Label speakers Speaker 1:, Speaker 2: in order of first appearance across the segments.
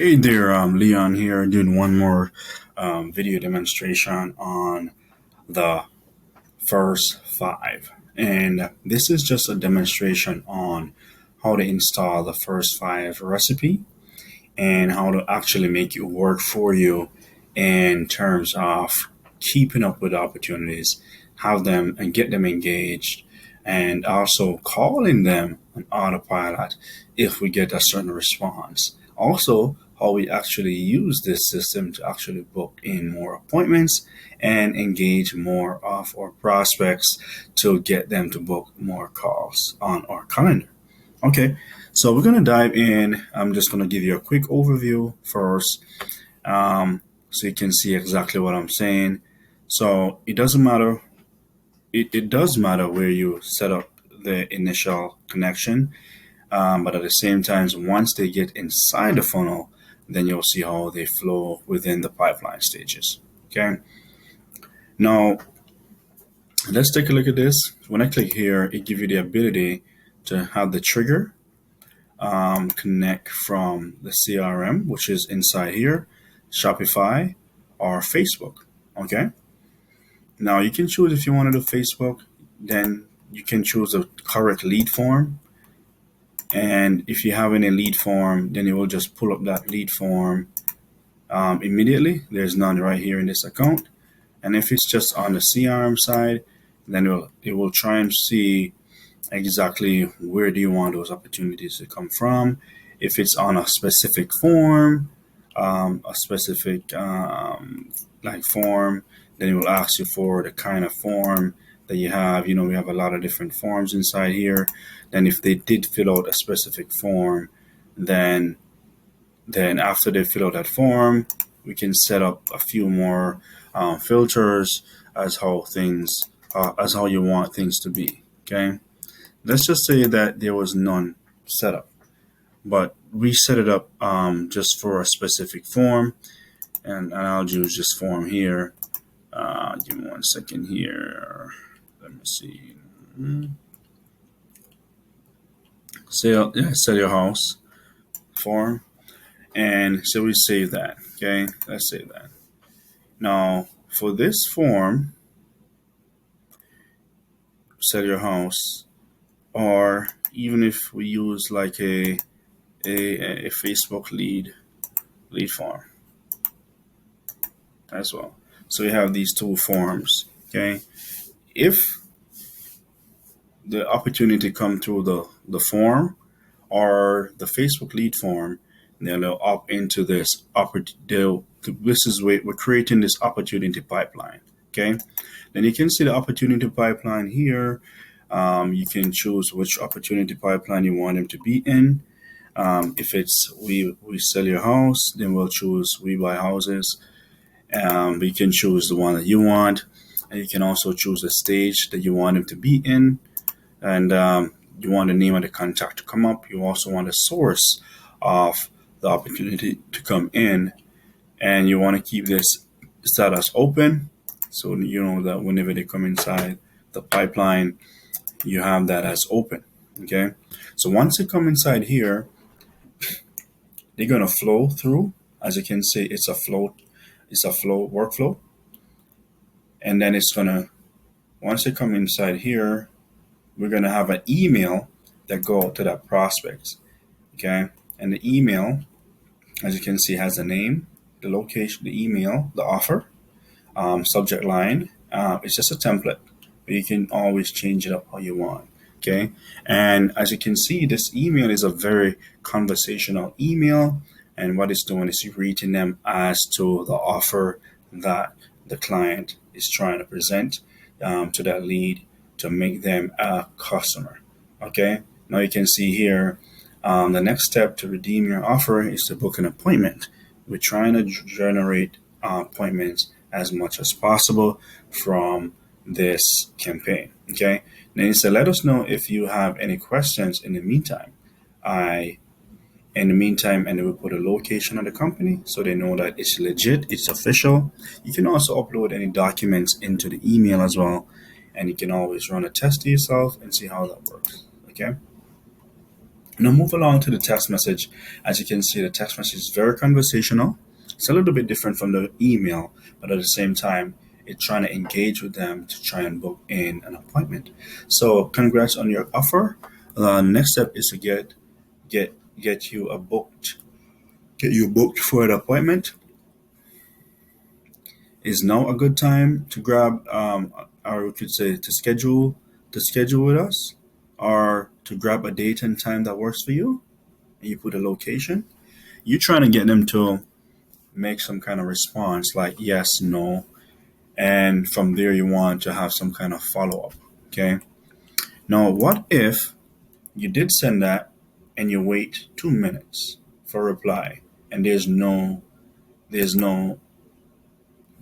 Speaker 1: Hey there, Leon here, doing one more video demonstration on the first five. And this is just a demonstration on how to install the first five recipe and how to actually make it work for you in terms of keeping up with opportunities, have them and get them engaged, and also calling them on autopilot if we get a certain response. Also, how we actually use this system to actually book in more appointments and engage more of our prospects to get them to book more calls on our calendar. Okay, so we're going to dive in. I'm just going to give you a quick overview first so you can see exactly what I'm saying. So it doesn't matter, it does matter where you set up the initial connection, but at the same time, once they get inside the funnel, then you'll see how they flow within the pipeline stages. Okay, now let's take a look at this. When I click here, it gives you the ability to have the trigger connect from the CRM, which is inside here, Shopify, or Facebook. Okay. Now you can choose if you want to do Facebook, then you can choose the correct lead form. And if you have any lead form, then it will just pull up that lead form immediately. There's none right here in this account. And if it's just on the CRM side, then it will try and see exactly where do you want those opportunities to come from. If it's on a specific form, a specific like form, then it will ask you for the kind of form that you have. You know, we have a lot of different forms inside here. Then if they did fill out a specific form, then after they fill out that form, we can set up a few more filters as how you want things to be. Okay. Let's just say that there was none set up, but we set it up just for a specific form, and I'll use this form here. Give me 1 second here. Let me see. Sell your house form, and so we save that. Okay, let's save that. Now for this form, sell your house, or even if we use like a Facebook lead form as well. So we have these two forms. Okay, if the opportunity come through the form or the Facebook lead form, then they'll opt into this. This is where we're creating this opportunity pipeline. Okay, then you can see the opportunity pipeline here. You can choose which opportunity pipeline you want them to be in. If it's we sell your house, then we'll choose we buy houses. But you can choose the one that you want, and you can also choose the stage that you want them to be in, and you want the name of the contact to come up. You also want the source of the opportunity to come in, and you want to keep this status open, so you know that whenever they come inside the pipeline, you have that as open. Okay, so once they come inside here, they're gonna flow through. As you can see, it's a flow workflow, and then it's gonna, once they come inside here, we're gonna have an email that go out to that prospect. Okay, and the email, as you can see, has the name, the location, the email, the offer, subject line. It's just a template, but you can always change it up how you want. Okay, and as you can see, this email is a very conversational email, and what it's doing is reaching them as to the offer that the client is trying to present to that lead to make them a customer. Okay, now you can see here, the next step to redeem your offer is to book an appointment. We're trying to generate appointments as much as possible from this campaign. Okay, then you say, let us know if you have any questions in the meantime. And then we put a location of the company so they know that it's legit, it's official. You can also upload any documents into the email as well, and you can always run a test to yourself and see how that works. Okay. Now move along to the text message. As you can see, the text message is very conversational. It's a little bit different from the email, but at the same time, it's trying to engage with them to try and book in an appointment. So congrats on your offer. The next step is to get you a booked get you booked for an appointment. Is now a good time to grab, or we could say to schedule with us, or to grab a date and time that works for you. And you put a location. You're trying to get them to make some kind of response like yes, no, and from there you want to have some kind of follow up. Okay. Now, what if you did send that and you wait 2 minutes for a reply and there's no there's no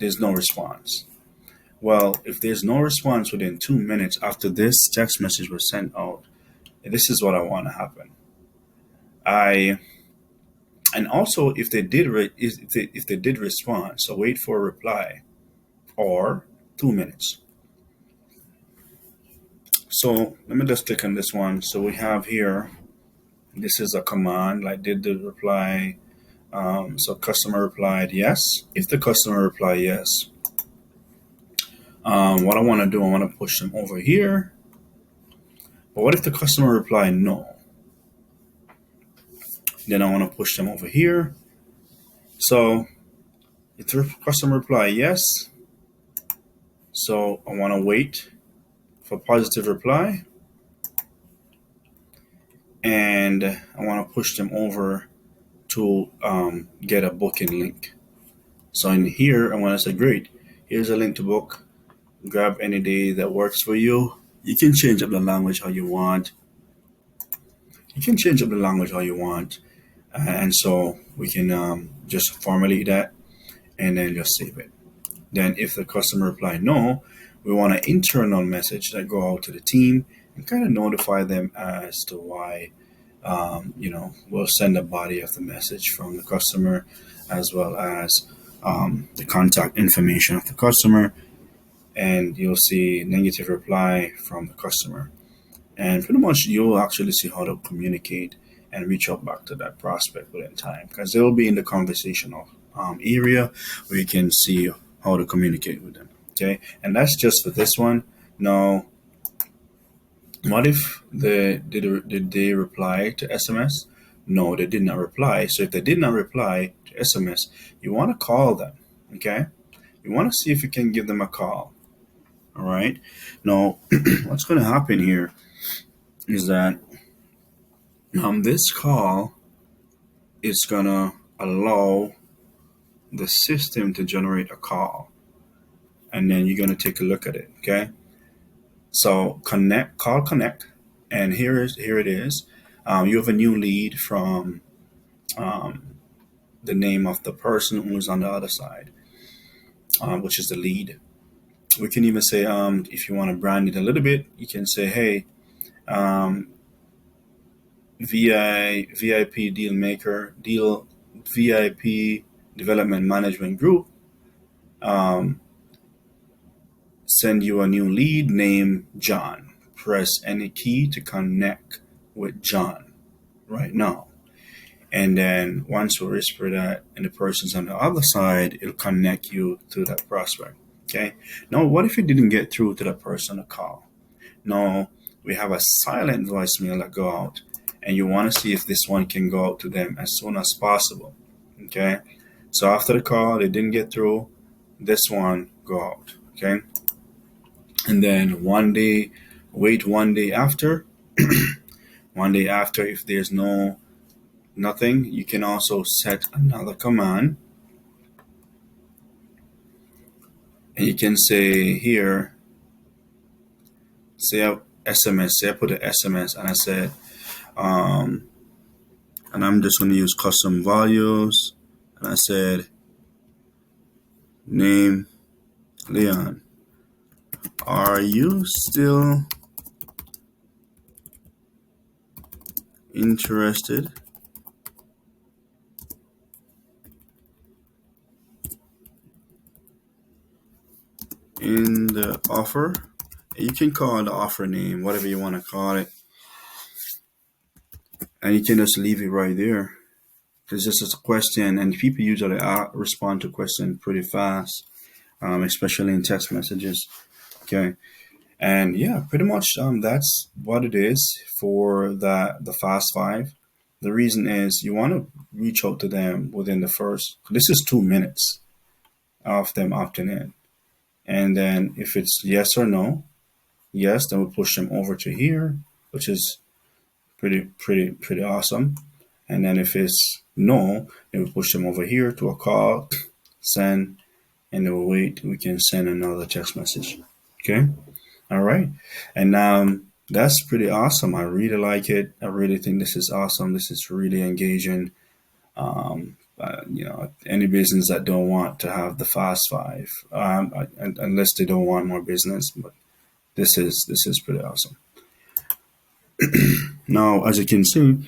Speaker 1: response? Well, if there's no response within 2 minutes after this text message was sent out, this is what I want to happen. I and also if they did respond, so wait for a reply or 2 minutes. So let me just click on this one. So we have here, this is a command like did the reply. So customer replied yes. If the customer replied yes, what I want to do, I want to push them over here. But what if the customer replied no? Then I want to push them over here. So if the customer replied yes, so I want to wait for positive reply, and I want to push them over to get a booking link. So in here, I want to say, great, here's a link to book. Grab any day that works for you. You can change up the language how you want. And so we can just formulate that and then just save it. Then if the customer reply no, we want an internal message that go out to the team and kind of notify them as to why. We'll send a body of the message from the customer as well as the contact information of the customer, and you'll see negative reply from the customer. And pretty much you'll actually see how to communicate and reach out back to that prospect within time, because they'll be in the conversational area where you can see how to communicate with them. Okay, and that's just for this one. Now, what if did they reply to SMS? No, they did not reply. So if they did not reply to SMS, you want to call them. Okay, you want to see if you can give them a call. All right. Now, what's going to happen here is that this call is going to allow the system to generate a call, and then you're going to take a look at it. Okay. So connect, and here it is. You have a new lead from the name of the person who's on the other side, which is the lead. We can even say, if you want to brand it a little bit, you can say, hey, VIP deal maker, VIP development management group, send you a new lead named John. Press any key to connect with John right now. And then once we whisper that and the person's on the other side, it'll connect you to that prospect. Okay. Now, what if you didn't get through to that person on the call? Now, we have a silent voicemail that go out, and you want to see if this one can go out to them as soon as possible. Okay. So after the call, they didn't get through, this one go out. Okay. And then wait 1 day after. 1 day after, if there's nothing, you can also set another command. And you can say here, say SMS, say I put an SMS and I said, and I'm just going to use custom values. And I said, name Leon. Are you still interested in the offer? You can call the offer name, whatever you want to call it. and you can just leave it right there. It's just a question, and people usually respond to questions pretty fast, especially in text messages. Okay, and yeah, pretty much that's what it is for the Fast Five. The reason is you want to reach out to them within the first. This is 2 minutes of them opting in, and then if it's yes or no, yes, then we push them over to here, which is pretty awesome. And then if it's no, then we push them over here to a call, send, and then we'll wait. We can send another text message. Okay. All right. And that's pretty awesome. I really like it. I really think this is awesome. This is really engaging. Any business that don't want to have the Fast Five, unless they don't want more business, but this is pretty awesome. Now, as you can see,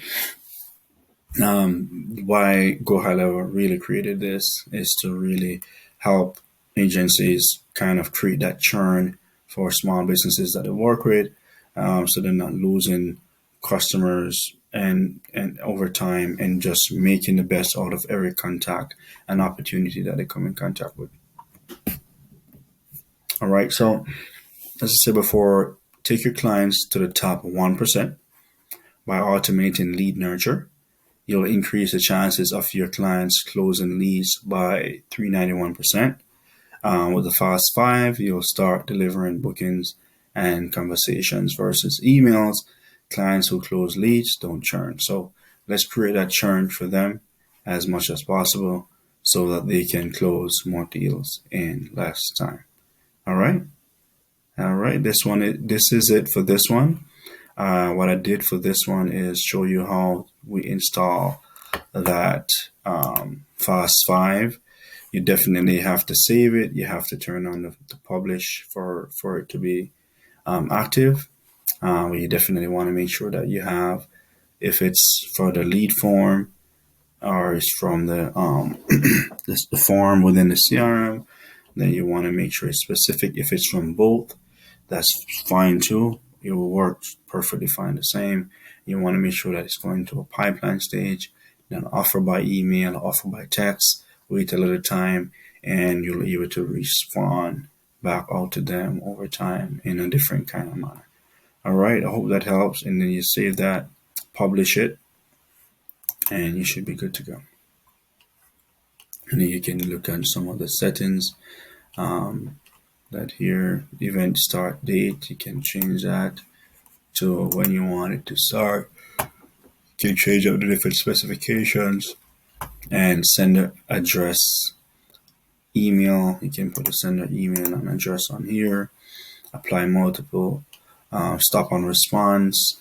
Speaker 1: why Go High Level really created this is to really help agencies kind of create that churn for small businesses that they work with, so they're not losing customers and over time, and just making the best out of every contact and opportunity that they come in contact with. All right, so as I said before, take your clients to the top 1% by automating lead nurture. You'll increase the chances of your clients closing leads by 391%. With the Fast Five, you'll start delivering bookings and conversations versus emails. Clients who close leads don't churn. So let's create that churn for them as much as possible so that they can close more deals in less time. All right. All right. This is it for this one. What I did for this one is show you how we install that Fast Five. You definitely have to save it. You have to turn on the publish for it to be active. You definitely want to make sure that you have, if it's for the lead form or it's from the the form within the CRM, then you want to make sure it's specific. If it's from both, that's fine too. It will work perfectly fine the same. You want to make sure that it's going to a pipeline stage, then offer by email, offer by text, wait a little time, and you'll be able to respond back out to them over time in a different kind of manner. All right, I hope that helps. And then you save that, publish it, and you should be good to go. And then you can look at some of the settings. That here, event start date, you can change that to when you want it to start. You can change out the different specifications, and sender address, email. You can put a sender email and address on here. Apply multiple. Stop on response.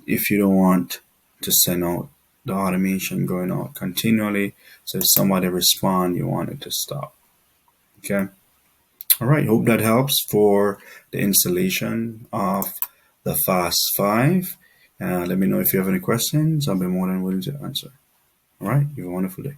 Speaker 1: If you don't want to send out the automation going out continually, so if somebody respond, you want it to stop. Okay. All right. Hope that helps for the installation of the Fast Five. Let me know if you have any questions. I'll be more than willing to answer. All right. You have a wonderful day.